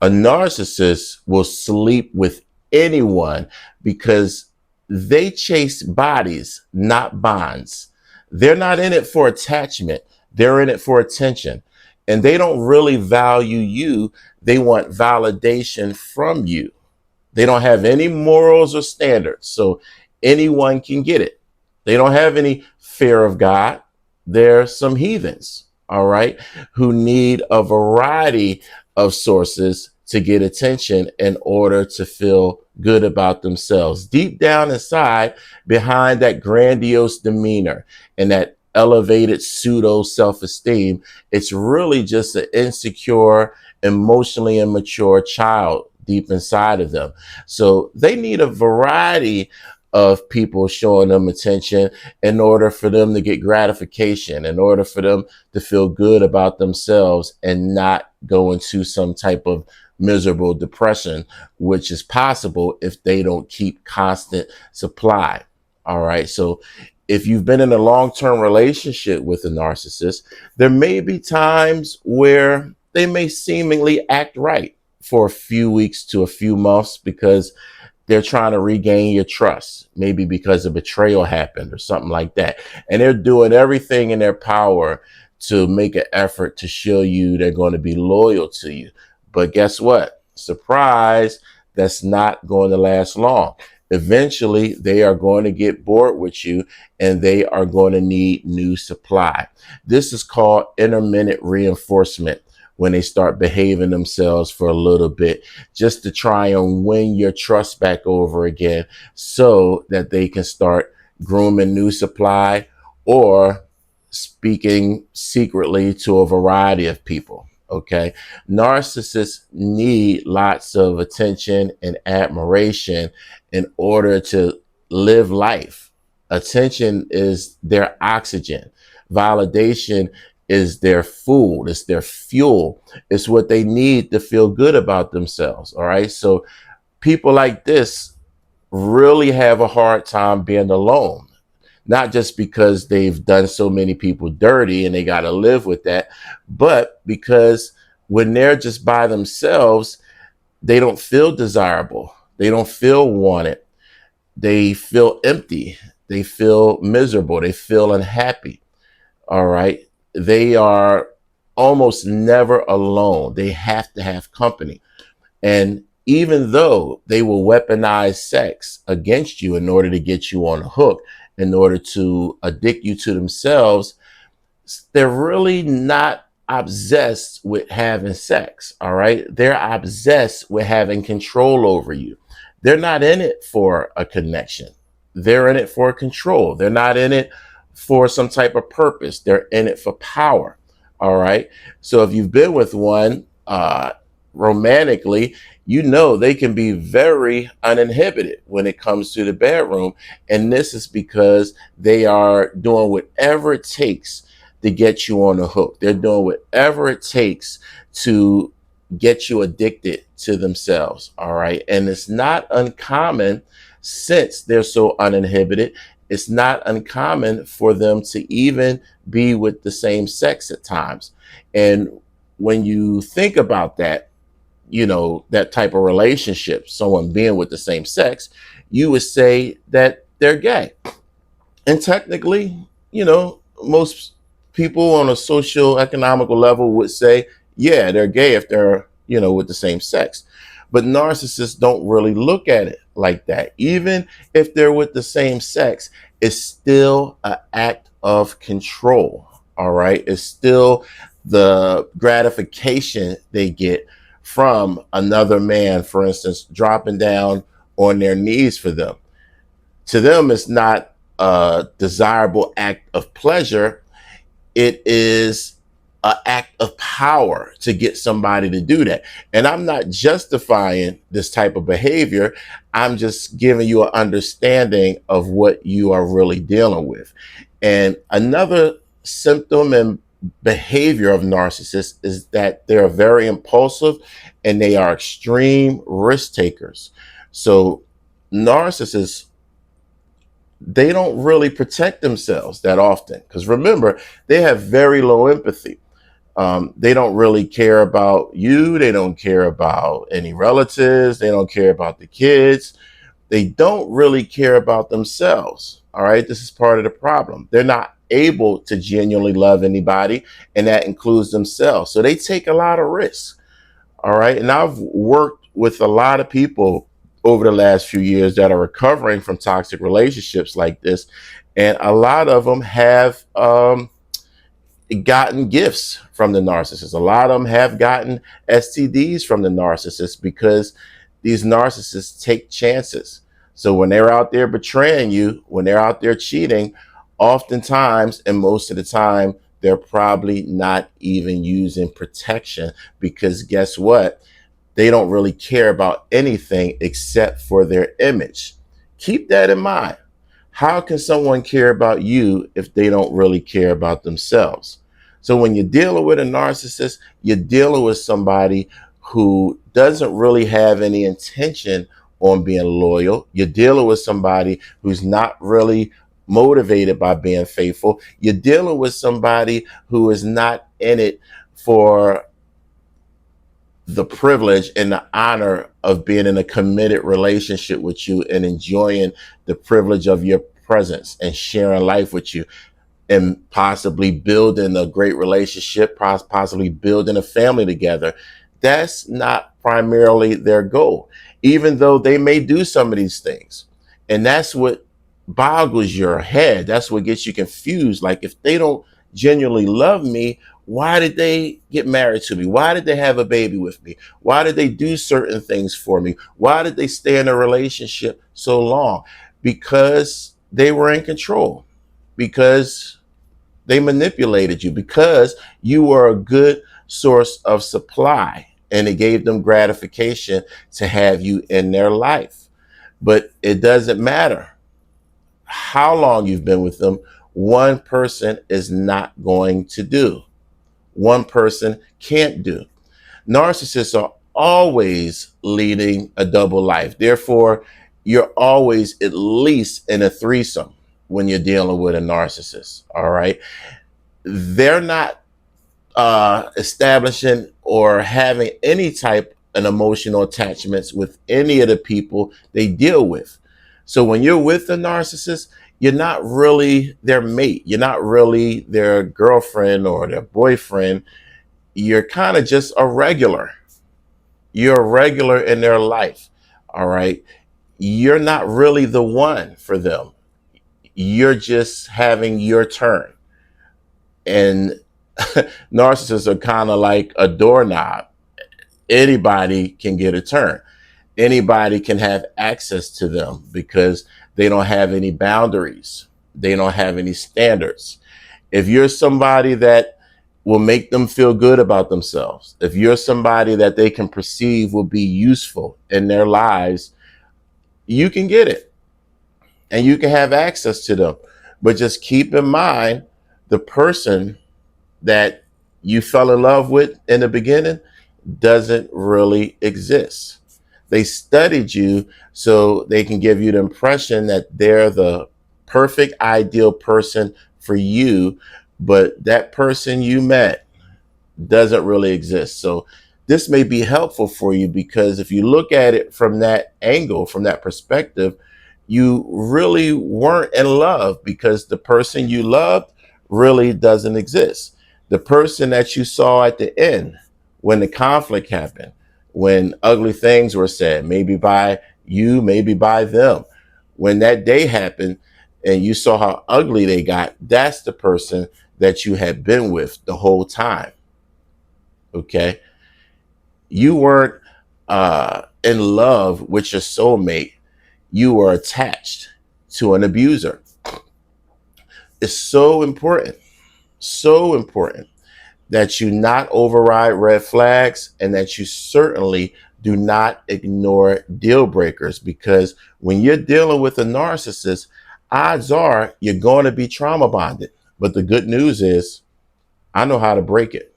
A narcissist will sleep with anyone because they chase bodies, not bonds. They're not in it for attachment. They're in it for attention. And they don't really value you. They want validation from you. They don't have any morals or standards. So anyone can get it. They don't have any fear of God. They're some heathens, all right, who need a variety of sources to get attention in order to feel good about themselves. Deep down inside, behind that grandiose demeanor and that elevated pseudo self-esteem, it's really just an insecure, emotionally immature child deep inside of them. So they need a variety of people showing them attention in order for them to get gratification, in order for them to feel good about themselves and not go into some type of miserable depression, which is possible if they don't keep constant supply. All right. So if you've been in a long-term relationship with a narcissist, there may be times where they may seemingly act right for a few weeks to a few months because they're trying to regain your trust, maybe because a betrayal happened or something like that. And they're doing everything in their power to make an effort to show you they're going to be loyal to you. But guess what? Surprise, that's not going to last long. Eventually, they are going to get bored with you and they are going to need new supply. This is called intermittent reinforcement, when they start behaving themselves for a little bit, just to try and win your trust back over again so that they can start grooming new supply or speaking secretly to a variety of people. Okay. Narcissists need lots of attention and admiration in order to live life. Attention is their oxygen. Validation is their food, it's their fuel, it's what they need to feel good about themselves. All right. So people like this really have a hard time being alone, not just because they've done so many people dirty and they got to live with that, but because when they're just by themselves, they don't feel desirable. They don't feel wanted. They feel empty. They feel miserable. They feel unhappy. All right. They are almost never alone. They have to have company. And even though they will weaponize sex against you in order to get you on the hook, in order to addict you to themselves, they're really not obsessed with having sex. All right. They're obsessed with having control over you. They're not in it for a connection. They're in it for control. They're not in it for some type of purpose. They're in it for power. All right. So if you've been with one romantically, you know they can be very uninhibited when it comes to the bedroom. And this is because they are doing whatever it takes to get you on the hook. They're doing whatever it takes to get you addicted to themselves. All right. And it's not uncommon, since they're so uninhibited, it's not uncommon for them to even be with the same sex at times. And when you think about that, you know, that type of relationship, someone being with the same sex, you would say that they're gay. And technically, you know, most people on a social economical level would say, yeah, they're gay if they're, you know, with the same sex. But narcissists don't really look at it like that. Even if they're with the same sex, it's still an act of control. All right. It's still the gratification they get from another man, for instance, dropping down on their knees for them. To them, it's not a desirable act of pleasure. It is an act of power to get somebody to do that. And I'm not justifying this type of behavior. I'm just giving you an understanding of what you are really dealing with. And another symptom and behavior of narcissists is that they're very impulsive and they are extreme risk takers. So narcissists, they don't really protect themselves that often, because remember, they have very low empathy. They don't really care about you. They don't care about any relatives. They don't care about the kids. They don't really care about themselves. All right. This is part of the problem. They're not able to genuinely love anybody, and that includes themselves. So they take a lot of risks. All right. And I've worked with a lot of people over the last few years that are recovering from toxic relationships like this. And a lot of them have gotten gifts from the narcissist. A lot of them have gotten STDs from the narcissist because these narcissists take chances. So when they're out there betraying you, when they're out there cheating, oftentimes and most of the time, they're probably not even using protection because guess what? They don't really care about anything except for their image. Keep that in mind. How can someone care about you if they don't really care about themselves? So when you're dealing with a narcissist, you're dealing with somebody who doesn't really have any intention on being loyal. You're dealing with somebody who's not really motivated by being faithful. You're dealing with somebody who is not in it for the privilege and the honor of being in a committed relationship with you and enjoying the privilege of your presence and sharing life with you and possibly building a great relationship, possibly building a family together. That's not primarily their goal, even though they may do some of these things. And that's what boggles your head. That's what gets you confused. Like, if they don't genuinely love me, why did they get married to me? Why did they have a baby with me? Why did they do certain things for me? Why did they stay in a relationship so long? Because they were in control, because they manipulated you, because you were a good source of supply and it gave them gratification to have you in their life. But it doesn't matter how long you've been with them. One person is not going to do. One person can't do. Narcissists are always leading a double life. Therefore, you're always at least in a threesome when you're dealing with a narcissist. All right. They're not establishing or having any type of emotional attachments with any of the people they deal with. So when you're with a narcissist, you're not really their mate. You're not really their girlfriend or their boyfriend. You're kind of just a regular. You're a regular in their life. All right. You're not really the one for them. You're just having your turn. And narcissists are kind of like a doorknob. Anybody can get a turn. Anybody can have access to them because they don't have any boundaries. They don't have any standards. If you're somebody that will make them feel good about themselves, if you're somebody that they can perceive will be useful in their lives, you can get it and you can have access to them. But just keep in mind, the person that you fell in love with in the beginning doesn't really exist. They studied you so they can give you the impression that they're the perfect ideal person for you, but that person you met doesn't really exist. So this may be helpful for you because if you look at it from that angle, from that perspective, you really weren't in love because the person you loved really doesn't exist. The person that you saw at the end, when the conflict happened, when ugly things were said, maybe by you, maybe by them, when that day happened and you saw how ugly they got, that's the person that you had been with the whole time. Okay. You weren't in love with your soulmate. You were attached to an abuser. It's so important that you not override red flags and that you certainly do not ignore deal breakers, because when you're dealing with a narcissist, odds are you're going to be trauma bonded. But the good news is I know how to break it.